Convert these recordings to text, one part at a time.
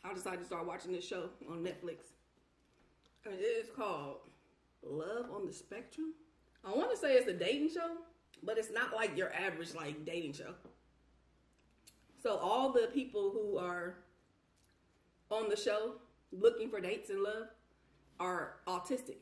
I decided to start watching this show on Netflix. And it is called Love on the Spectrum. I want to say it's a dating show, but it's not like your average like dating show. So all the people who are on the show looking for dates and love are autistic.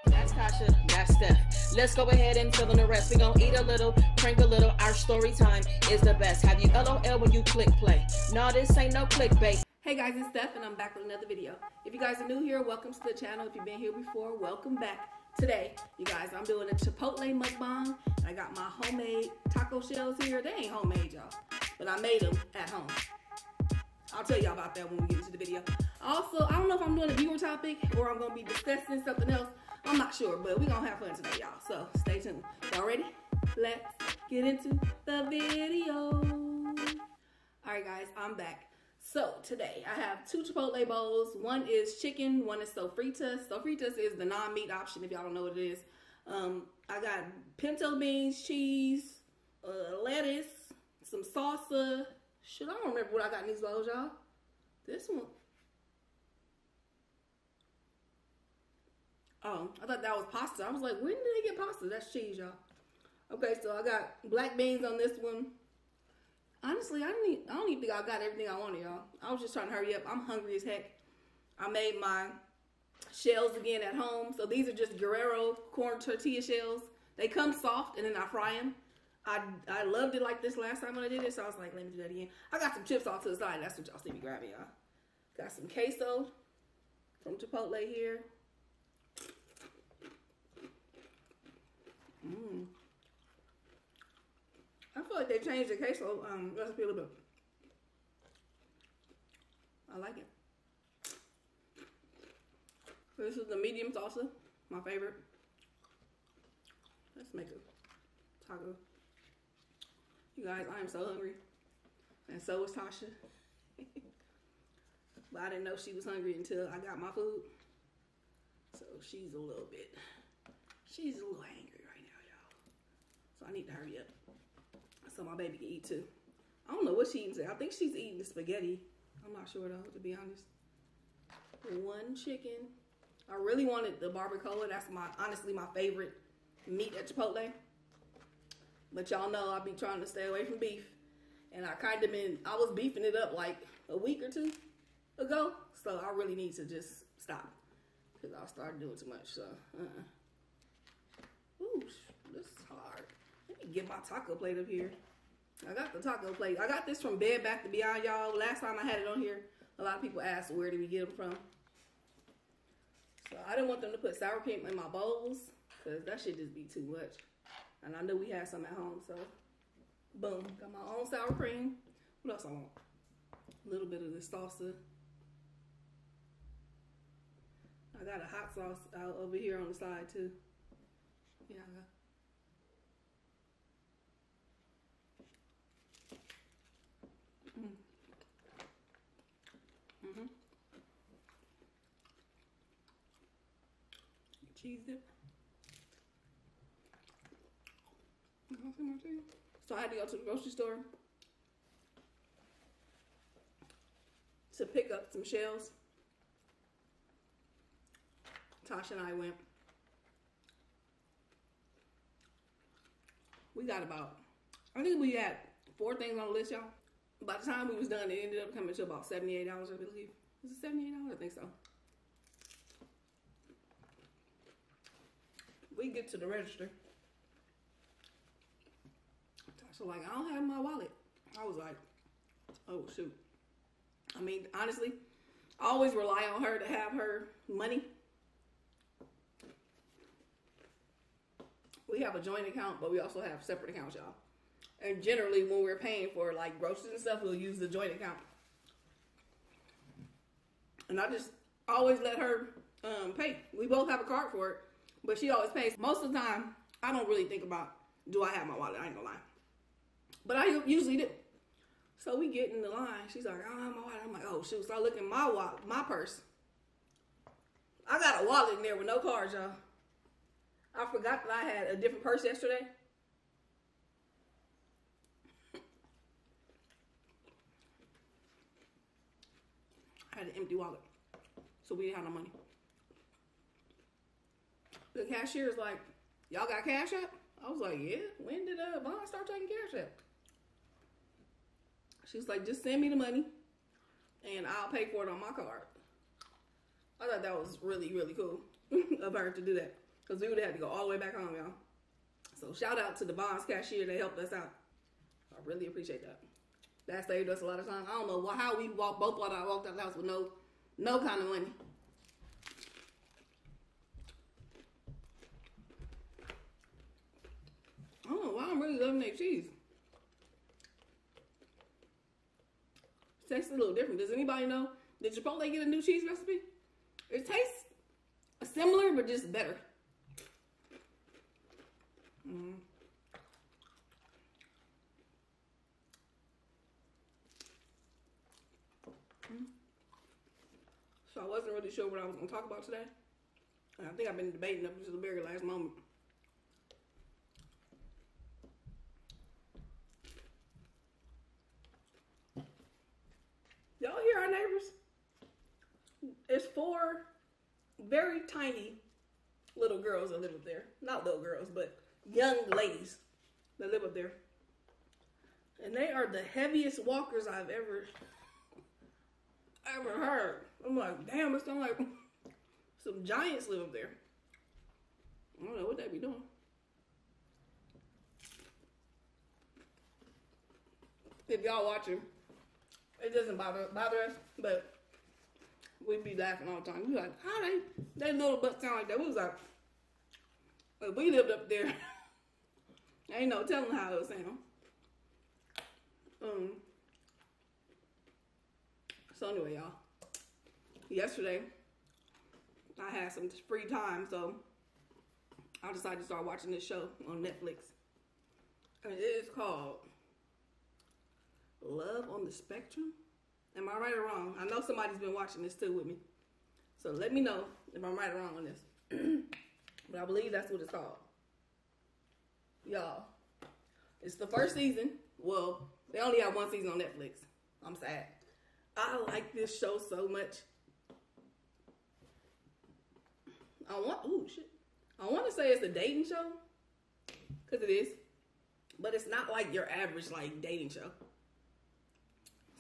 That's Tasha, that's Steph. Let's go ahead and fill in the rest. We gon' eat a little, drink a little. Our story time is the best. Have you LOL when you click play? No, this ain't no clickbait. Hey guys, it's Steph and I'm back with another video. If you guys are new here, welcome to the channel. If you've been here before, welcome back. Today, you guys, I'm doing a Chipotle mukbang. I got my homemade taco shells here. They ain't homemade, y'all, but I made them at home. I'll tell y'all about that when we get into the video. Also, I don't know if I'm doing a viewer topic or I'm going to be discussing something else. I'm not sure, but we're going to have fun today, y'all. So stay tuned. Y'all ready? Let's get into the video. All right, guys, I'm back. So today I have two Chipotle bowls. One is chicken, one is sofritas. Sofritas is the non-meat option if y'all don't know what it is. I got pinto beans, cheese, lettuce, some salsa. Shit, I don't remember what I got in these bowls, y'all. This one. Oh, I thought that was pasta. I was like, when did they get pasta? That's cheese, y'all. Okay, so I got black beans on this one. Honestly, I don't even think I got everything I wanted, y'all. I was just trying to hurry up. I'm hungry as heck. I made my shells again at home. So these are just Guerrero corn tortilla shells. They come soft and then I fry them. I loved it like this last time when I did it, so I was like, let me do that again. I got some chips off to the side. That's what y'all see me grabbing, y'all. Got some queso from Chipotle here. I feel like they changed the queso recipe a little bit. I like it. This is the medium salsa, my favorite. Let's make a taco. You guys, I am so hungry. And so is Tasha. But I didn't know she was hungry until I got my food. So she's a little angry right now, y'all. So I need to hurry up so my baby can eat too. I don't know what she's eating. I think she's eating the spaghetti. I'm not sure though, to be honest. One chicken. I really wanted the barbacoa. That's honestly my favorite meat at Chipotle. But y'all know I be trying to stay away from beef. And I was beefing it up like a week or two ago. So I really need to just stop. Because I started doing too much. So, Ooh, this is hard. Let me get my taco plate up here. I got the taco plate. I got this from Bed Bath & Beyond, y'all. Last time I had it on here, a lot of people asked where did we get them from. So I didn't want them to put sour cream in my bowls. Because that shit just be too much. And I knew we had some at home, so boom. Got my own sour cream. What else I want? A little bit of this salsa. I got a hot sauce out over here on the side too. Yeah, I got. Cheese dip. So I had to go to the grocery store to pick up some shells. Tasha and I went. We got I think we had 4 things on the list, y'all. By the time we was done, it ended up coming to about $78, I believe. Was it $78? I think so. We get to the register. Tasha like, I don't have my wallet. I was like, oh shoot. I mean, honestly, I always rely on her to have her money. We have a joint account, but we also have separate accounts, y'all. And generally, when we're paying for like groceries and stuff, we'll use the joint account. And I just always let her pay. We both have a card for it, but she always pays. Most of the time, I don't really think about, do I have my wallet? I ain't gonna lie. But I usually do. So we get in the line. She's like, I don't have my wallet. I'm like, oh shoot. So I look in my wallet, my purse. I got a wallet in there with no cards, y'all. I forgot that I had a different purse yesterday. had an empty wallet. So we didn't have no money. The cashier's like, y'all got Cash App? I was like, yeah. When did Vaughn start taking Cash App? She's like, just send me the money and I'll pay for it on my card. I thought that was really, really cool of her to do that. Because we would have had to go all the way back home, y'all. So shout out to the Vaughn cashier that helped us out. I really appreciate that. That saved us a lot of time. I don't know how we both walked out of the house with no kind of money. I don't know why I'm really loving that cheese. It tastes a little different. Does anybody know? Did Chipotle get a new cheese recipe? It tastes similar, but just better. So I wasn't really sure what I was going to talk about today. And I think I've been debating up until the very last moment. Y'all hear our neighbors? There's 4 very tiny little girls that live up there. Not little girls, but young ladies that live up there. And they are the heaviest walkers I've ever heard. I'm like, damn, it sounds like some giants live up there. I don't know what they be doing. If y'all watching, it doesn't bother us, but we be laughing all the time. We like, how they little butts sound like that? We was like, if we lived up there, ain't no telling how it would sound. So anyway, y'all, yesterday I had some free time, so I decided to start watching this show on Netflix. And it is called Love on the Spectrum. Am I right or wrong? I know somebody's been watching this too with me. So let me know if I'm right or wrong on this. But I believe that's what it's called. Y'all, it's the first season. Well, they only have 1 season on Netflix. I'm sad. I like this show so much. I want to say it's a dating show, because it is, but it's not like your average like dating show.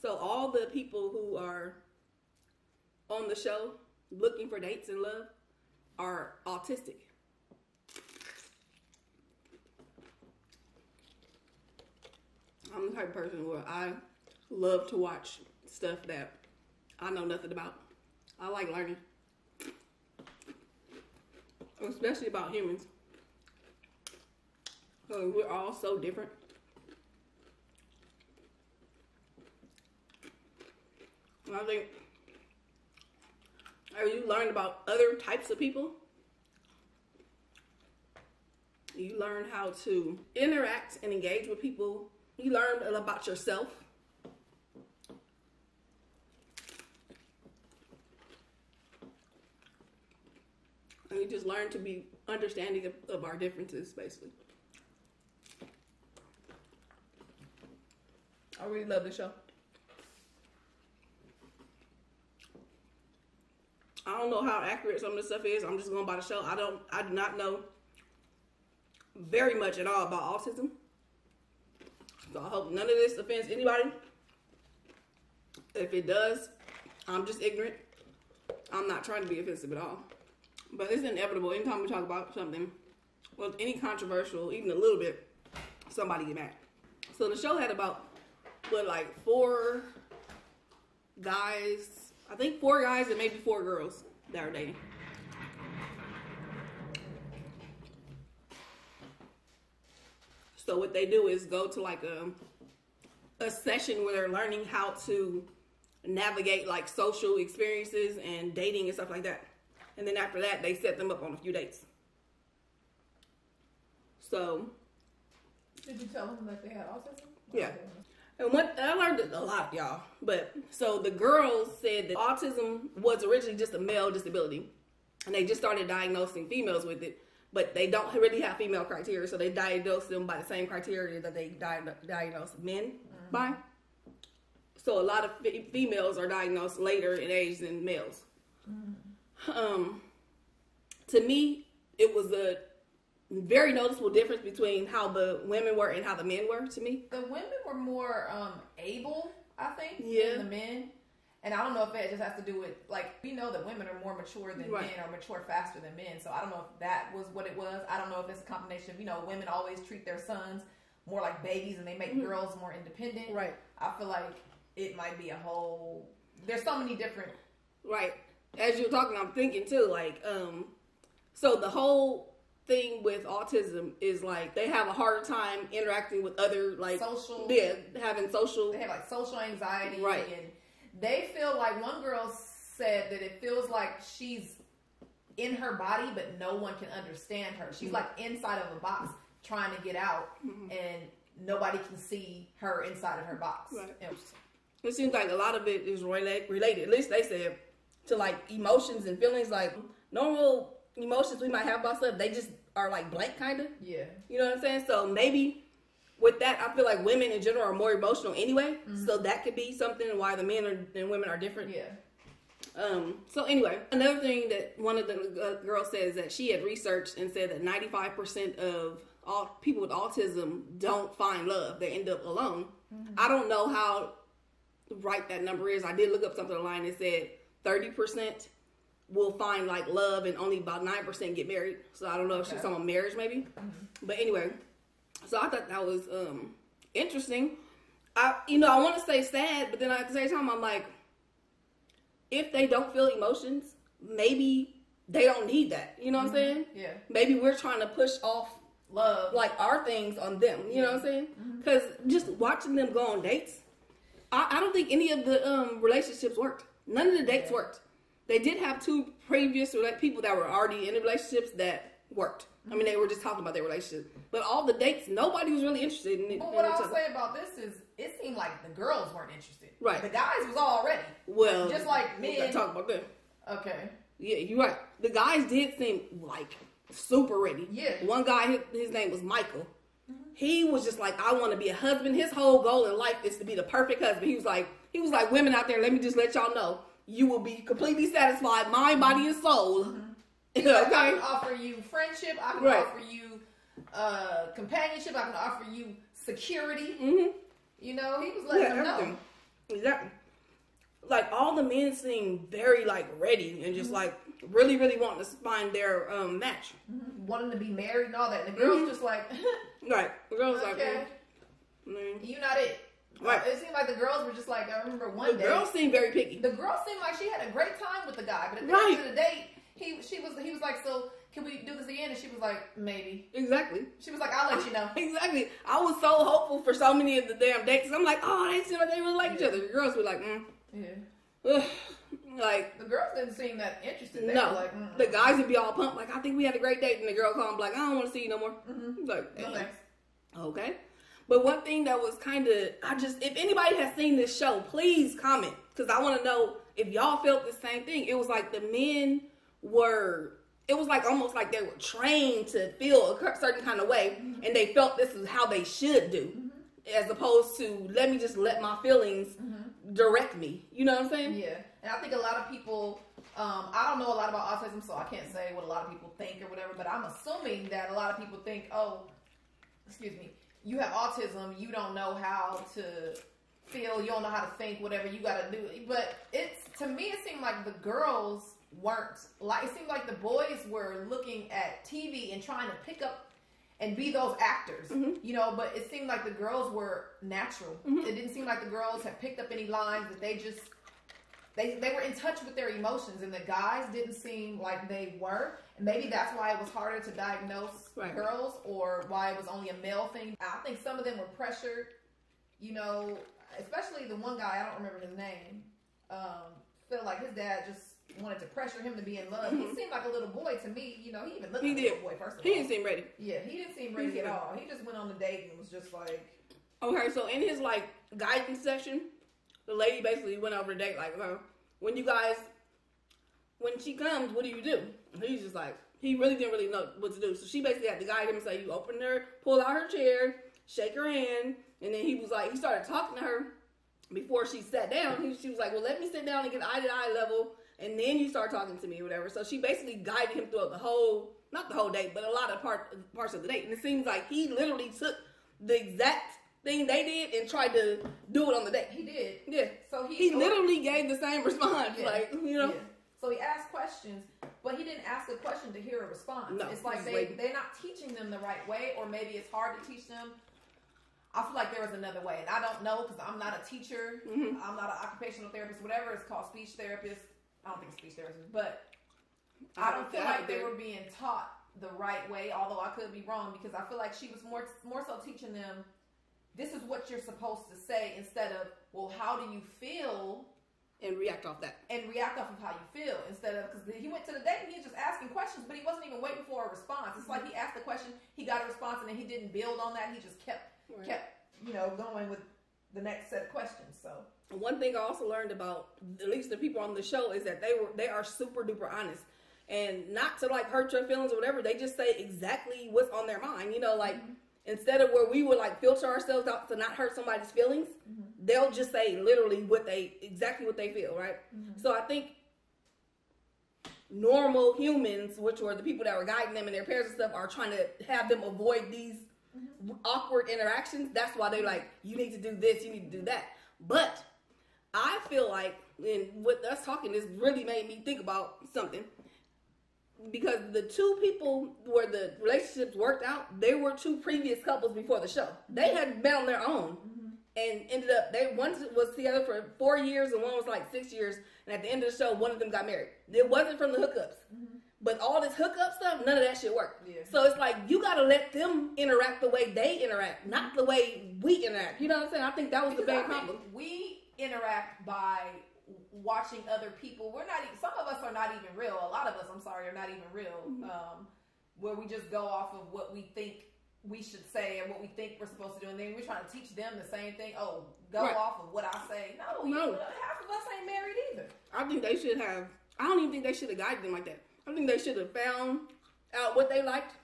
So all the people who are on the show looking for dates and love are autistic. I'm the type of person where I love to watch stuff that I know nothing about. I like learning, especially about humans. We're all so different. And I think as you learn about other types of people, you learn how to interact and engage with people. You learn about yourself. And you just learn to be understanding of our differences, basically. I really love this show. I don't know how accurate some of this stuff is. I'm just going by the show. I do not know very much at all about autism. So I hope none of this offends anybody. If it does, I'm just ignorant. I'm not trying to be offensive at all. But it's inevitable. Anytime we talk about something, well, any controversial, even a little bit, somebody get mad. So the show had about, like 4 guys, I think 4 guys and maybe 4 girls that are dating. So what they do is go to like a session where they're learning how to navigate like social experiences and dating and stuff like that. And then after that, they set them up on a few dates. So. Did you tell them that they had autism? Yeah. And I learned a lot, y'all. But so the girls said that autism was originally just a male disability. And they just started diagnosing females with it. But they don't really have female criteria. So they diagnose them by the same criteria that they diagnose men by. So a lot of females are diagnosed later in age than males. To me, it was a very noticeable difference between how the women were and how the men were, to me. The women were more able, I think, yeah, than the men. And I don't know if that just has to do with, like, we know that women are more mature than men, or mature faster than men. So I don't know if that was what it was. I don't know if it's a combination of, you know, women always treat their sons more like babies and they make girls more independent. Right. I feel like it might be a whole, there's so many different. Right. As you're talking, I'm thinking too, like, so the whole thing with autism is like they have a harder time interacting with other, like, social. Yeah, having social. They have like social anxiety. Right. And they feel like, one girl said that it feels like she's in her body, but no one can understand her. She's like inside of a box trying to get out, and nobody can see her inside of her box. Right. It seems like a lot of it is related, at least they said, to like emotions and feelings. Like normal emotions we might have about stuff, they just are like blank, kind of. Yeah. You know what I'm saying? So maybe with that, I feel like women in general are more emotional anyway. So that could be something why the men and women are different. Yeah. So anyway, another thing that one of the girls says that she had researched and said that 95% of all people with autism don't find love. They end up alone. I don't know how right that number is. I did look up something online that said 30% will find like love and only about 9% get married. So I don't know if she's talking about marriage maybe. But anyway, so I thought that was interesting. I want to say sad, but then at the same time I'm like, if they don't feel emotions, maybe they don't need that. You know what I'm saying? Yeah. Maybe we're trying to push off love, like our things on them. You know what I'm saying? Because just watching them go on dates, I don't think any of the relationships worked. None of the dates worked. They did have two previous people that were already in the relationships that worked. I mean, they were just talking about their relationship. But all the dates, nobody was really interested in it. But what I'll say about this is, it seemed like the girls weren't interested. Right. The guys was already. Well, just like men. We gotta talk about them. Okay. Yeah, you're right. The guys did seem like super ready. Yeah. One guy, his name was Michael. He was just like, I want to be a husband. His whole goal in life is to be the perfect husband. He was like, women out there, let me just let y'all know, you will be completely satisfied, mind, body, and soul. Okay. I can offer you friendship. I can offer you companionship. I can offer you security. You know, he was letting them know. Exactly. Like all the men seem very like ready and just like really, really wanting to find their match. Wanting to be married and all that. And the girls just like, right. The girls okay. You're not it. Right. It seemed like the girls were just like, I remember one day. The girls seemed very picky. The girl seemed like she had a great time with the guy, but at the end of the date, he was like, so can we do this again? And she was like, maybe. Exactly. She was like, I'll let you know. Exactly. I was so hopeful for so many of the damn dates. I'm like, oh, they seem like they really like each other. The girls were like, Yeah. Like the girls didn't seem that interested. They no. were like, the guys would be all pumped, like, I think we had a great date, and the girl called like, I don't want to see you no more. Like, no thanks. Okay. But one thing that was kind of, if anybody has seen this show, please comment. Because I want to know if y'all felt the same thing. It was like the men it was like almost like they were trained to feel a certain kind of way. And they felt this is how they should do. As opposed to, let me just let my feelings direct me. You know what I'm saying? Yeah. And I think a lot of people, I don't know a lot about autism, so I can't say what a lot of people think or whatever. But I'm assuming that a lot of people think, you have autism, you don't know how to feel, you don't know how to think, whatever, you gotta do it. But to me, it seemed like the girls weren't, like, it seemed like the boys were looking at TV and trying to pick up and be those actors, you know, but it seemed like the girls were natural. It didn't seem like the girls had picked up any lines, that they were in touch with their emotions, and the guys didn't seem like they were. And maybe that's why it was harder to diagnose girls, or why it was only a male thing. I think some of them were pressured, you know, especially the one guy, I don't remember his name, felt like his dad just wanted to pressure him to be in love. He seemed like a little boy to me, you know, he even looked like a little boy, first of all. He didn't seem ready. Yeah, he didn't seem ready at all. He just went on the date and was just like... Okay, so in his, like, guidance section, the lady basically went over the date, like, when she comes, what do you do? And he's just like, he really didn't really know what to do. So she basically had to guide him and say, you pull out her chair, shake her hand, and then he was like, he started talking to her, before she sat down, she was like, well, let me sit down and get eye-to-eye level, and then you start talking to me or whatever. So she basically guided him throughout the whole, not the whole date, but a lot of parts of the date. And it seems like he literally took the exact thing they did and tried to do it on the date. He did. Yeah. So he literally gave the same response. Yeah. Like, you know. Yeah. So he asked questions, but he didn't ask a question to hear a response. No, it's like they're not teaching them the right way, or maybe it's hard to teach them. I feel like there was another way, and I don't know because I'm not a teacher. Mm-hmm. I'm not an occupational therapist, whatever it's called, speech therapist. I don't think it's speech therapist, but I don't feel like they were being taught the right way, although I could be wrong, because I feel like she was more so teaching them, this is what you're supposed to say, instead of, well, how do you feel? And react off that. And react off of how you feel, instead of, because he went to the date and he was just asking questions, but he wasn't even waiting for a response. It's like he asked the question, he got a response, and then he didn't build on that. He just kept, going with the next set of questions. So one thing I also learned about at least the people on the show is that they are super duper honest, and not to like hurt your feelings or whatever. They just say exactly what's on their mind. Instead of where we would like filter ourselves out to not hurt somebody's feelings, they'll just say literally exactly what they feel, right? So I think normal humans, which were the people that were guiding them and their parents and stuff, are trying to have them avoid these awkward interactions. That's why they're like, you need to do this, you need to do that. But I feel like, and with us talking, this really made me think about something. Because the two people where the relationships worked out, they were two previous couples before the show. They had been on their own and ended up, one was together for 4 years and one was like 6 years. And at the end of the show, one of them got married. It wasn't from the hookups. But all this hookup stuff, none of that shit worked. Yeah. So it's like, you got to let them interact the way they interact, not the way we interact. You know what I'm saying? I think that was the big problem. We interact by watching other people. We're not even, some of us are not even real. A lot of us, I'm sorry, are not even real. Where we just go off of what we think we should say and what we think we're supposed to do, and then we're trying to teach them the same thing. Oh, go off of what I say. No, half of us ain't married either. I think they should have. I don't even think they should have guided them like that. I think they should have found out what they liked,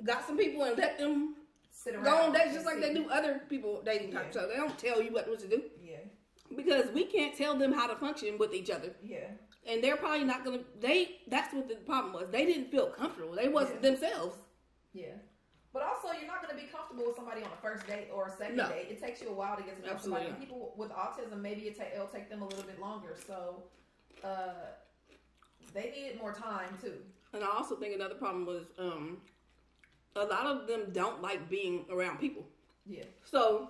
got some people, and let them sit around, go on dates just like they do other people dating type. So they don't tell you what to do. Yeah. Because we can't tell them how to function with each other. Yeah. And they're probably not gonna. That's what the problem was. They didn't feel comfortable. They wasn't themselves. Yeah. But also, you're not going to be comfortable with somebody on a first date or a second date. It takes you a while to get to know somebody. And people with autism, maybe it'll take them a little bit longer. So, they needed more time too. And I also think another problem was a lot of them don't like being around people. Yeah. So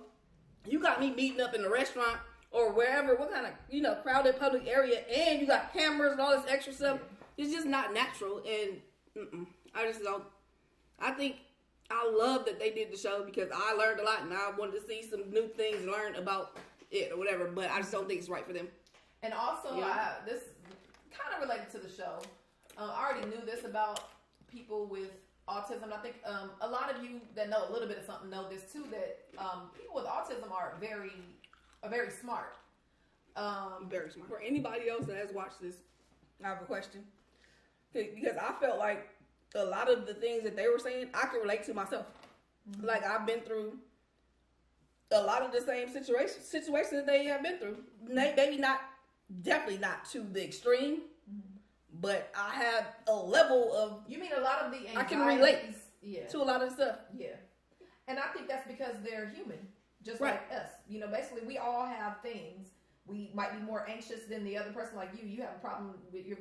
you got me meeting up in a restaurant or wherever, what kind of crowded public area, and you got cameras and all this extra stuff. Yeah. It's just not natural, and I just don't. I think I love that they did the show because I learned a lot, and I wanted to see some new things and learn about it or whatever. But I just don't think it's right for them. And also, this kind of related to the show. I already knew this about people with autism. I think a lot of you that know a little bit of something know this too. That people with autism are very smart. Very smart. For anybody else that has watched this, I have a question because I felt like a lot of the things that they were saying, I can relate to myself. Mm-hmm. Like, I've been through a lot of the same situations that they have been through. Maybe not, definitely not to the extreme, but I have a level of... You mean a lot of the anxieties? I can relate to a lot of stuff. Yeah. And I think that's because they're human, just like us. Basically, we all have things. We might be more anxious than the other person. Like you have a problem with you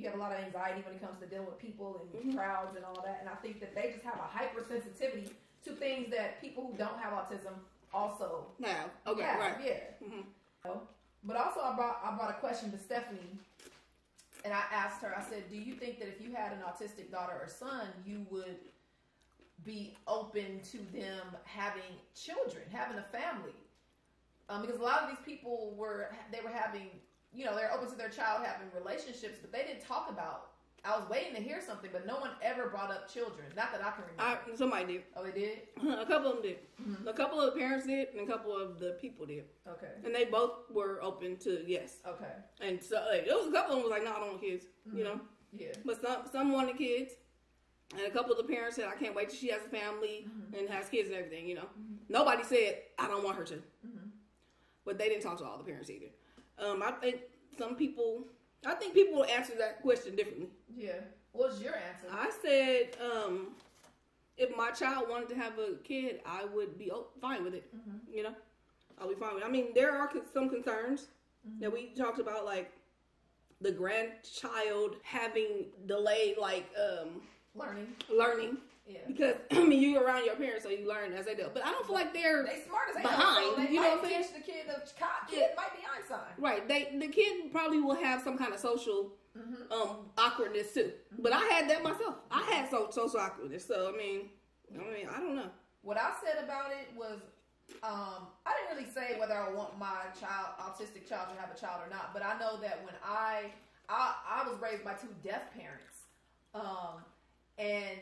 have a lot of anxiety when it comes to dealing with people and crowds and all that. And I think that they just have a hypersensitivity to things that people who don't have autism also have. Okay, have. right. Yeah. Mm-hmm. But also I brought a question to Stephanie, and I asked her, I said, do you think that if you had an autistic daughter or son, you would be open to them having children, having a family? Because a lot of these people were having, they're open to their child having relationships, but they didn't talk about. I was waiting to hear something, but no one ever brought up children. Not that I can remember. Somebody did. Oh, they did? A couple of them did. Mm-hmm. A couple of the parents did, and a couple of the people did. Okay. And they both were open to yes. Okay. And so there was a couple of them was like, no, I don't want kids. Mm-hmm. Yeah. But some wanted kids, and a couple of the parents said, I can't wait till she has a family and has kids and everything. Mm-hmm. Nobody said I don't want her to. Mm-hmm. but they didn't talk to all the parents either. I think people will answer that question differently. Yeah. What's your answer? I said, if my child wanted to have a kid, I would be fine with it. Mm-hmm. You know, I'll be fine with it. I mean, there are some concerns that we talked about, like the grandchild having delayed, like learning. Yeah. Because I mean, you're around your parents, so you learn as they do. But I don't feel like they smart as they behind. So they you know what I'm saying? Teach the kid might be Einstein. Right. The kid probably will have some kind of social awkwardness too. Mm-hmm. But I had that myself. I had social awkwardness. So I mean, I don't know. What I said about it was, I didn't really say whether I want my autistic child to have a child or not. But I know that when I was raised by 2 deaf parents, and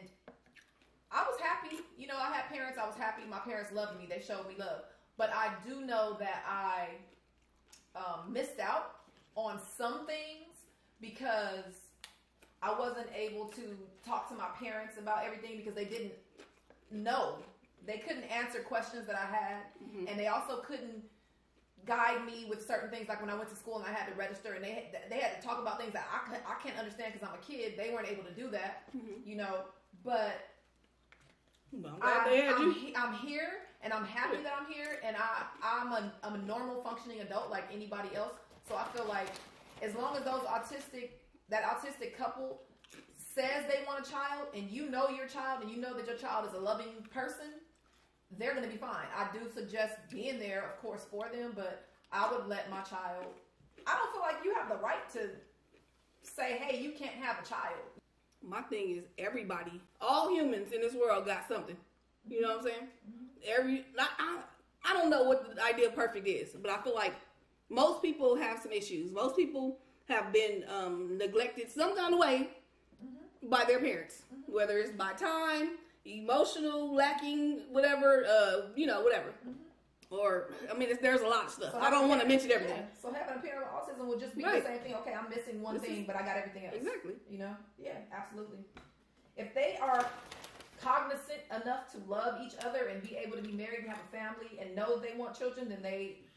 I was happy. You know, I had parents. I was happy. My parents loved me. They showed me love. But I do know that I missed out on some things because I wasn't able to talk to my parents about everything because they didn't know. They couldn't answer questions that I had. Mm-hmm. And they also couldn't guide me with certain things. Like when I went to school and I had to register and they had to talk about things that I can't understand because I'm a kid. They weren't able to do that, you know. But I'm here, and I'm happy that I'm here, and I'm a normal functioning adult like anybody else. So I feel like as long as that autistic couple says they want a child, and you know your child, and you know that your child is a loving person, they're going to be fine. I do suggest being there, of course, for them, but I would let my child. I don't feel like you have the right to say, hey, you can't have a child. My thing is everybody, all humans in this world got something. You know what I'm saying? I don't know what the idea of perfect is, but I feel like most people have some issues. Most people have been neglected some kind of way by their parents, whether it's by time, emotional, lacking, whatever, whatever. Or, I mean, there's a lot of stuff. So I don't want to mention everything. Yeah. So having a parent with autism would just be the same thing. Okay, I'm missing one thing, but I got everything else. Exactly. You know? Yeah, absolutely. If they are cognizant enough to love each other and be able to be married and have a family and know they want children, then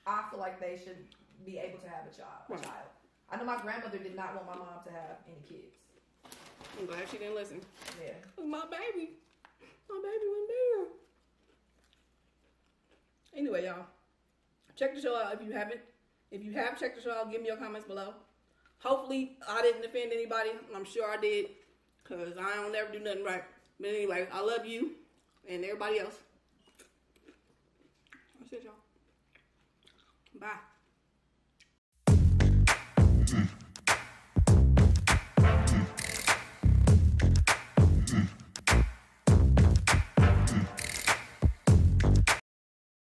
I feel like they should be able to have a child. Right. I know my grandmother did not want my mom to have any kids. I'm glad she didn't listen. Yeah. My baby went there. Anyway, y'all, check the show out if you haven't. If you have checked the show out, give me your comments below. Hopefully, I didn't offend anybody. I'm sure I did, because I don't ever do nothing right. But anyway, I love you and everybody else. That's it, y'all. Bye.